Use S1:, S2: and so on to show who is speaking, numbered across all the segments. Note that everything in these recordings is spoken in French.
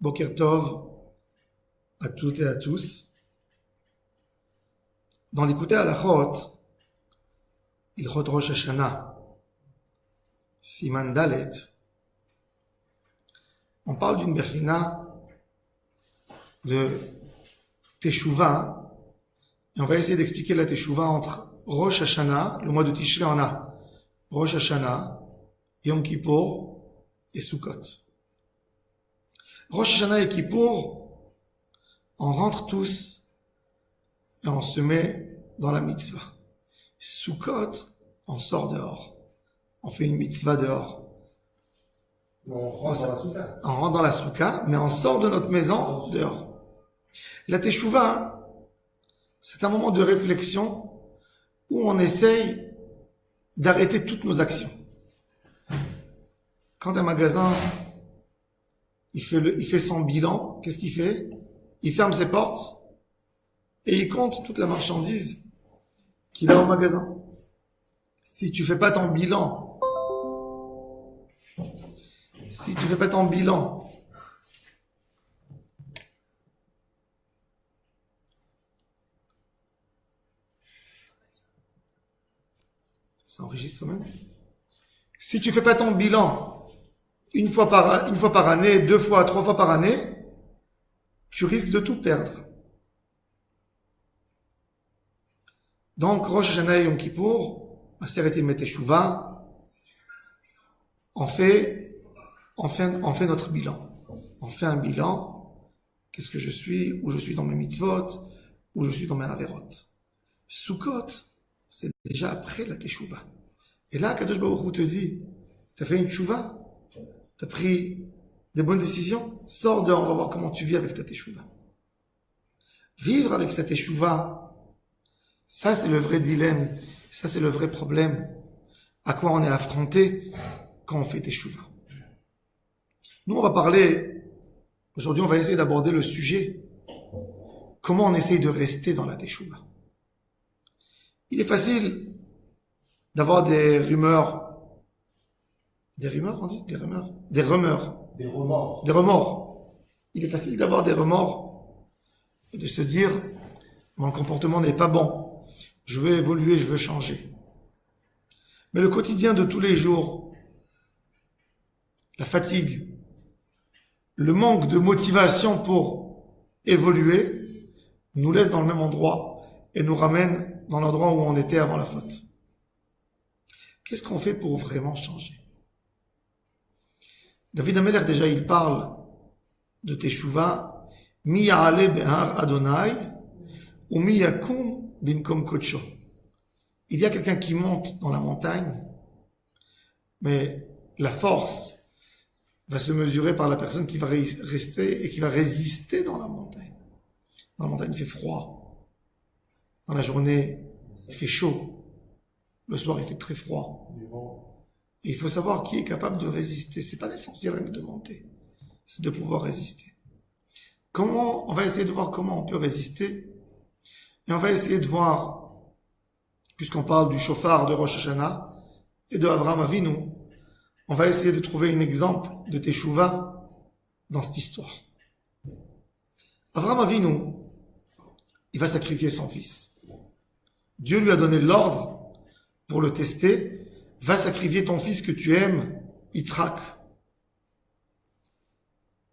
S1: Boker Tov à toutes et à tous. Dans l'écouté Halachot, Ilchot Rosh Hashanah, Siman Dalet, on parle d'une Bechina de Teshuvah, et on va essayer d'expliquer la Teshuvah entre Rosh Hashanah, le mois de Tishrei on a Rosh Hashanah, Yom Kippour et Sukkot. Rosh Hashanah et Kippour, on rentre tous et on se met dans la mitzvah. Sukkot, on sort dehors. On fait une mitzvah dehors.
S2: On rentre dans la soukha.
S1: On rentre dans la soukha, mais on sort de notre maison dehors. La Teshuvah, c'est un moment de réflexion où on essaye d'arrêter toutes nos actions. Quand un magasin il fait son bilan, qu'est-ce qu'il fait? Il ferme ses portes et il compte toute la marchandise qu'il a au magasin. Si tu fais pas ton bilan, ça enregistre quand même. Si tu fais pas ton bilan une fois par année, 2 fois, 3 fois par année, tu risques de tout perdre. Donc, Rosh Hashanah et Yom Kippour, Aseret Yemei Teshuvah, on fait notre bilan. On fait un bilan. Qu'est-ce que je suis? Où je suis dans mes mitzvot? Où je suis dans mes averot? Sukkot, c'est déjà après la Teshuvah. Et là, Kadosh Baruch Hu te dit, t'as fait une Teshuvah? T'as pris des bonnes décisions? Sors dehors, on va voir comment tu vis avec ta Teshuvah. Vivre avec sa Teshuvah, ça c'est le vrai dilemme, ça c'est le vrai problème. À quoi on est affronté quand on fait Teshuvah. Nous on va parler, aujourd'hui on va essayer d'aborder le sujet, comment on essaye de rester dans la Teshuvah. Il est facile d'avoir des remords. Il est facile d'avoir des remords et de se dire, mon comportement n'est pas bon, je veux évoluer, je veux changer. Mais le quotidien de tous les jours, la fatigue, le manque de motivation pour évoluer, nous laisse dans le même endroit et nous ramène dans l'endroit où on était avant la faute. Qu'est-ce qu'on fait pour vraiment changer? David Amelech, déjà, il parle de Teshuvah, Mi ya'ale behar Adonai, ou mi yakum binkom kodsho. Il y a quelqu'un qui monte dans la montagne, mais la force va se mesurer par la personne qui va rester et qui va résister dans la montagne. Dans la montagne, il fait froid. Dans la journée, il fait chaud. Le soir, il fait très froid. Et il faut savoir qui est capable de résister. C'est pas l'essentiel de monter. C'est de pouvoir résister. On va essayer de voir comment on peut résister. Et on va essayer de voir, puisqu'on parle du shofar de Rosh Hashanah et de Avraham Avinu, on va essayer de trouver un exemple de Teshuvah dans cette histoire. Avraham Avinu, il va sacrifier son fils. Dieu lui a donné l'ordre pour le tester. Va sacrifier ton fils que tu aimes, Yitzhak.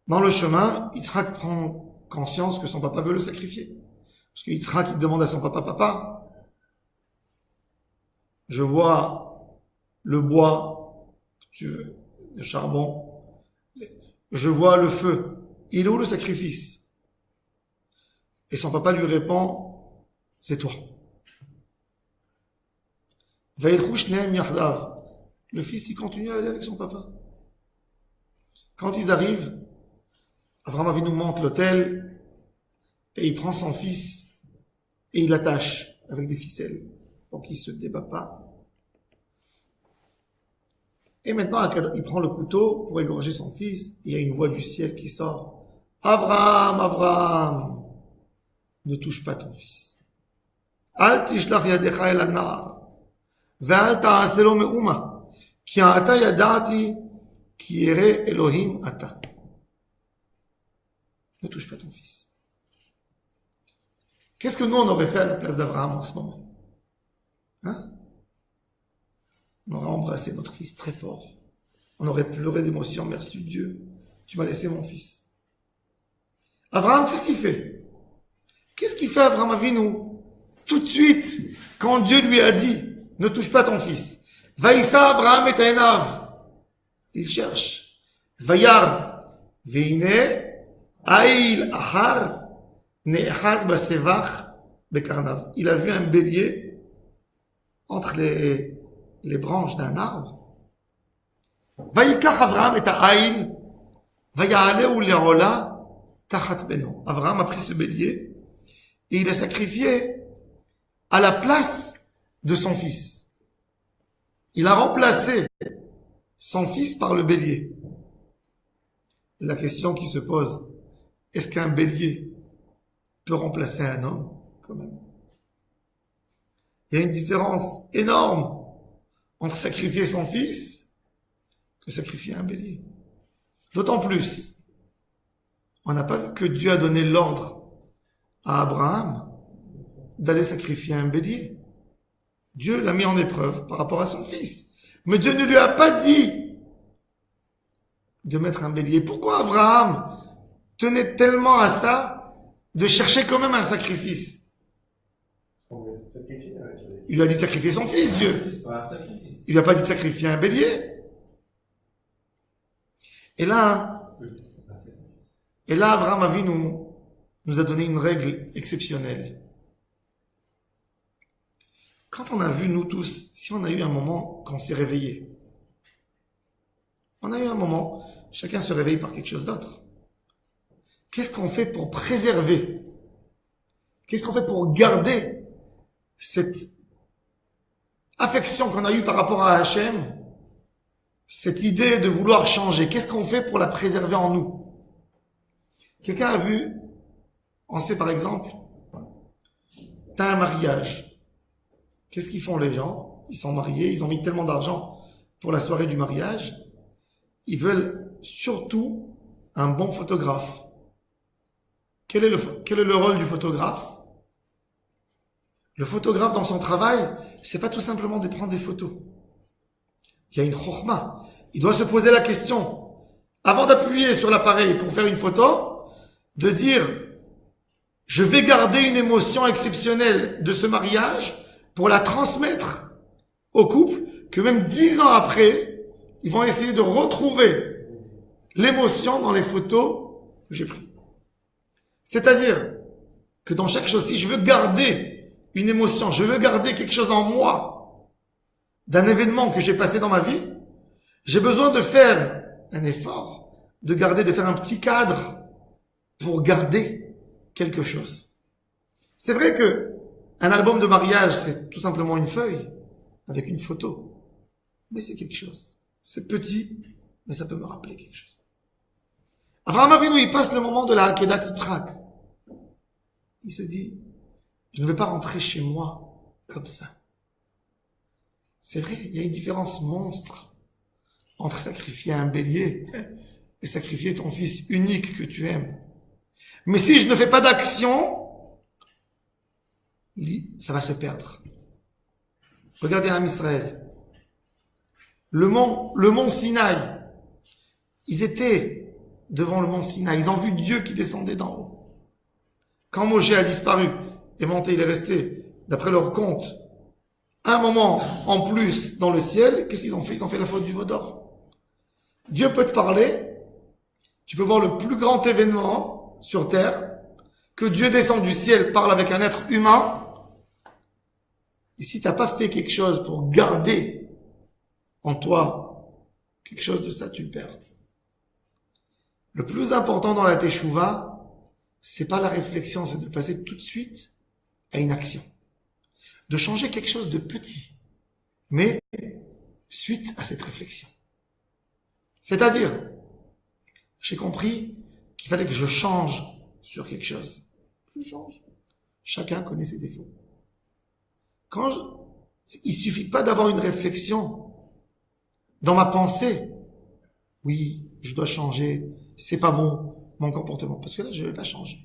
S1: Dans le chemin, Yitzhak prend conscience que son papa veut le sacrifier. Parce que Yitzhak, il demande à son papa, papa, je vois le bois, tu veux, le charbon, je vois le feu. Il est où le sacrifice? Et son papa lui répond, c'est toi. Le fils, il continue à aller avec son papa. Quand ils arrivent, Avraham Avinu monte l'autel et il prend son fils et il l'attache avec des ficelles pour qu'il ne se débat pas. Et maintenant, il prend le couteau pour égorger son fils et il y a une voix du ciel qui sort. Avraham, Avraham, ne touche pas ton fils. Al tishlach yadecha el anar. ואל תעשה לו מאומה, כי אתה ידעתי כי ירא אלוהים אתה. ne touche pas ton fils. Qu'est-ce que nous, on aurait fait à la place d'Abraham en ce moment? Hein? On aurait embrassé notre fils très fort. On aurait pleuré d'émotion. Merci Dieu, tu m'as laissé mon fils. Abraham, qu'est-ce qu'il fait? Qu'est-ce qu'il fait Abraham Avinu? Tout de suite, quand Dieu lui a dit, ne touche pas ton fils. Vaïssa Abraham et Taïnav. Il cherche. Vayar, veine, aïl ahar, ne'echaz basevach, bekarnav. Il a vu un bélier entre les branches d'un arbre. Vaïkach Abraham et aïl, vayale ou le'ola, tachat beno. Abraham a pris ce bélier et il a sacrifié à la place de son fils. Il a remplacé son fils par le bélier. Et la question qui se pose, est-ce qu'un bélier peut remplacer un homme quand même? Il y a une différence énorme entre sacrifier son fils que sacrifier un bélier. D'autant plus, on n'a pas vu que Dieu a donné l'ordre à Abraham d'aller sacrifier un bélier. Dieu l'a mis en épreuve par rapport à son fils. Mais Dieu ne lui a pas dit de mettre un bélier. Pourquoi Abraham tenait tellement à ça de chercher quand même un sacrifice? Il lui a dit de sacrifier son fils, Dieu. Il lui a pas dit de sacrifier un bélier. Et là, Abraham Avinu nous a donné une règle exceptionnelle. Quand on a vu, nous tous, si on a eu un moment quand on s'est réveillé, on a eu un moment, chacun se réveille par quelque chose d'autre. Qu'est-ce qu'on fait pour préserver? Qu'est-ce qu'on fait pour garder cette affection qu'on a eue par rapport à Hachem, cette idée de vouloir changer? Qu'est-ce qu'on fait pour la préserver en nous? Quelqu'un a vu, on sait par exemple, t'as un mariage. Qu'est-ce qu'ils font les gens? Ils sont mariés, ils ont mis tellement d'argent pour la soirée du mariage. Ils veulent surtout un bon photographe. Quel est le rôle du photographe? Le photographe dans son travail, c'est pas tout simplement de prendre des photos. Il y a une chokhma. Il doit se poser la question, avant d'appuyer sur l'appareil pour faire une photo, de dire, je vais garder une émotion exceptionnelle de ce mariage pour la transmettre au couple, que même 10 ans après, ils vont essayer de retrouver l'émotion dans les photos que j'ai prises. C'est-à-dire que dans chaque chose, si je veux garder une émotion, je veux garder quelque chose en moi, d'un événement que j'ai passé dans ma vie, j'ai besoin de faire un effort, de faire un petit cadre pour garder quelque chose. C'est vrai que un album de mariage, c'est tout simplement une feuille avec une photo. Mais c'est quelque chose. C'est petit, mais ça peut me rappeler quelque chose. Abraham Avinu, il passe le moment de la Akedat Yitzhak. Il se dit, je ne vais pas rentrer chez moi comme ça. C'est vrai, il y a une différence monstre entre sacrifier un bélier et sacrifier ton fils unique que tu aimes. Mais si je ne fais pas d'action, ça va se perdre. Regardez Am Israël. Le mont Sinaï. Ils étaient devant le mont Sinaï. Ils ont vu Dieu qui descendait d'en haut. Quand Moshe a disparu et monté, il est resté, d'après leur compte, un moment en plus dans le ciel. Qu'est-ce qu'ils ont fait? Ils ont fait la faute du veau d'or. Dieu peut te parler. Tu peux voir le plus grand événement sur terre, que Dieu descend du ciel, parle avec un être humain. Et si t'as pas fait quelque chose pour garder en toi quelque chose de ça, tu le perds. Le plus important dans la teshuva, c'est pas la réflexion, c'est de passer tout de suite à une action. De changer quelque chose de petit, mais suite à cette réflexion. C'est-à-dire, j'ai compris qu'il fallait que je change sur quelque chose. Je change. Chacun connaît ses défauts. Il suffit pas d'avoir une réflexion dans ma pensée. Oui, je dois changer. C'est pas bon. mon comportement. Parce que là, je ne vais pas changer.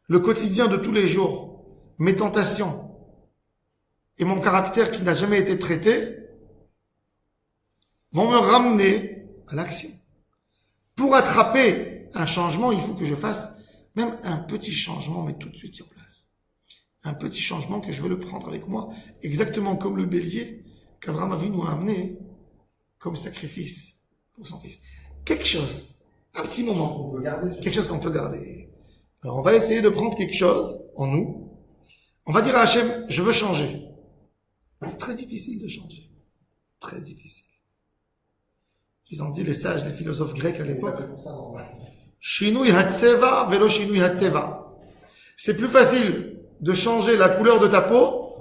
S1: Le quotidien de tous les jours, mes tentations et mon caractère qui n'a jamais été traité vont me ramener à l'action. Pour attraper un changement, il faut que je fasse même un petit changement, mais tout de suite sur place. Un petit changement que je veux le prendre avec moi, exactement comme le bélier qu'Abraham Avinu a amené comme sacrifice pour son fils. Quelque chose, un petit moment, quelque chose qu'on peut garder. Alors on va essayer de prendre quelque chose en nous. On va dire à Hachem, je veux changer. C'est très difficile de changer. Très difficile. Ils ont dit, les sages, les philosophes grecs à l'époque, Shinui hatseva velo shinui hatteva. C'est plus facile de changer la couleur de ta peau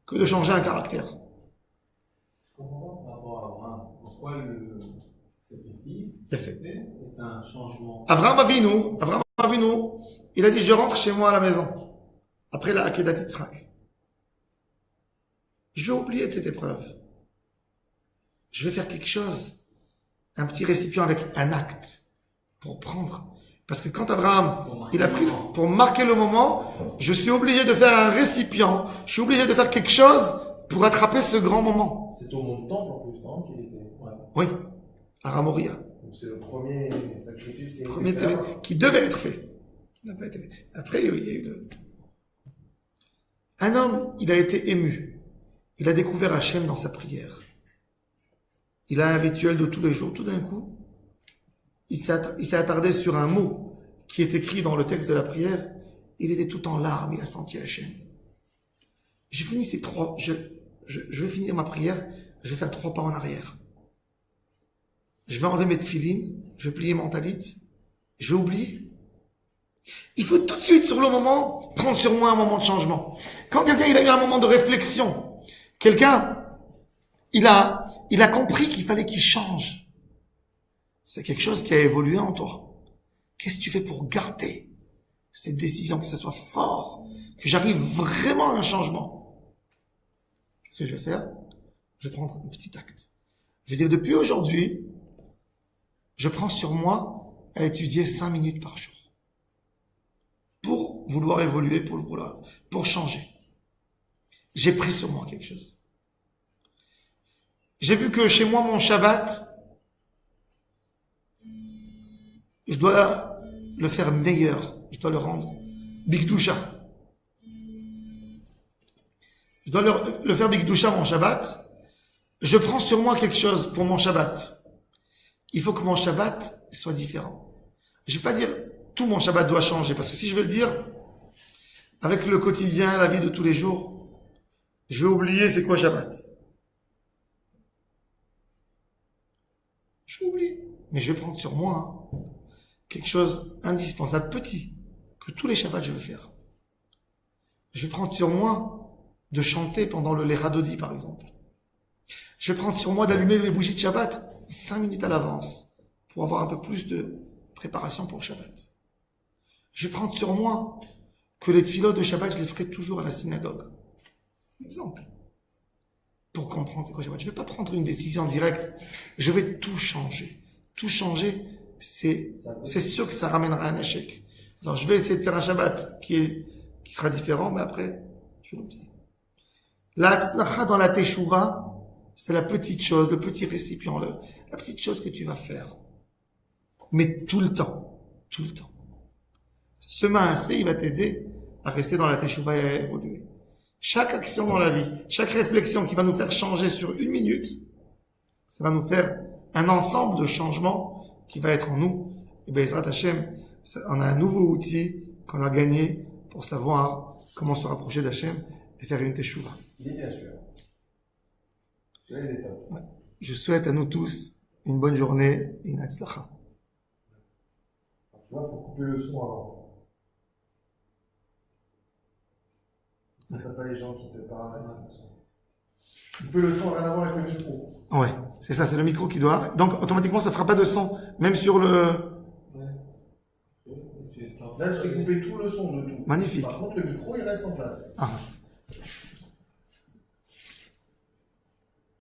S1: que de changer un caractère.
S3: Je comprends pas par rapport à Abraham. Pourquoi le sacrifice est un changement?
S1: Abraham Avinu, il a dit, je rentre chez moi à la maison. Après la Akedat Yitzhak. Je vais oublier de cette épreuve. Je vais faire quelque chose. Un petit récipient avec un acte. Pour prendre. Parce que quand Abraham, il a pris, pour marquer le moment, je suis obligé de faire un récipient. Je suis obligé de faire quelque chose pour attraper ce grand moment.
S2: C'est au mont de temple en plus, non, qu'il était. Ouais.
S1: Oui. À Ramoria.
S2: Donc c'est le premier sacrifice
S1: qui devait être fait. Qui n'a pas été fait. Après, il y a eu le... Un homme, il a été ému. Il a découvert Hachem dans sa prière. Il a un rituel de tous les jours. Tout d'un coup, il s'est attardé sur un mot qui est écrit dans le texte de la prière. Il était tout en larmes. Il a senti Hachem. J'ai fini ces trois... Je vais finir ma prière. Je vais faire 3 pas en arrière. Je vais enlever mes tefilines. Je vais plier mon talit. Je vais oublier. Il faut tout de suite, sur le moment, prendre sur moi un moment de changement. Quand quelqu'un il a eu un moment de réflexion, quelqu'un, il a compris qu'il fallait qu'il change. C'est quelque chose qui a évolué en toi. Qu'est-ce que tu fais pour garder cette décision, que ça soit fort, que j'arrive vraiment à un changement? Qu'est-ce que je vais faire? Je vais prendre un petit acte. Je vais dire, depuis aujourd'hui, je prends sur moi à étudier 5 minutes par jour. Pour vouloir évoluer, pour changer. J'ai pris sur moi quelque chose. J'ai vu que chez moi, mon Shabbat, je dois le faire meilleur. Je dois le rendre Bigdusha. Je dois le faire Bigdusha, mon Shabbat. Je prends sur moi quelque chose pour mon Shabbat. Il faut que mon Shabbat soit différent. Je vais pas dire tout mon Shabbat doit changer, parce que si je vais le dire avec le quotidien, la vie de tous les jours, je vais oublier c'est quoi Shabbat. Je vais oublier. Mais je vais prendre sur moi quelque chose indispensable, petit, que tous les Shabbats je vais faire. Je vais prendre sur moi de chanter pendant le Leradodi, par exemple. Je vais prendre sur moi d'allumer mes bougies de Shabbat 5 minutes à l'avance pour avoir un peu plus de préparation pour Shabbat. Je vais prendre sur moi que les tefilot de Shabbat, je les ferai toujours à la synagogue. Exemple. Pour comprendre c'est quoi Shabbat. Je ne vais pas prendre une décision directe. Je vais tout changer. Tout changer, c'est sûr que ça ramènera un échec. Alors je vais essayer de faire un Shabbat qui sera différent, mais après, je vais l'oublier. La tzlacha dans la teshuva, c'est la petite chose, le petit récipient, la petite chose que tu vas faire. Mais tout le temps. Tout le temps. Ce maasé, il va t'aider à rester dans la teshuva et à évoluer. Chaque action dans la vie, chaque réflexion qui va nous faire changer sur 1 minute, ça va nous faire un ensemble de changements qui va être en nous. Et Bezrat Hashem, on a un nouveau outil qu'on a gagné pour savoir comment se rapprocher d'Hashem et faire une teshuva.
S2: Oui, bien sûr.
S1: Ouais. Je souhaite à nous tous une bonne journée et une hatzlacha.
S2: Tu vois, il faut couper le son avant. Ça ne fait pas les gens qui te parlent. Couper le son, rien à voir avec le micro.
S1: Ouais, c'est ça, c'est le micro qui doit. Donc, automatiquement, ça ne fera pas de son, même sur le.
S2: Ouais. Là, je t'ai coupé tout le son de tout.
S1: Magnifique.
S2: Par contre, le micro, il reste en place.
S1: Ah.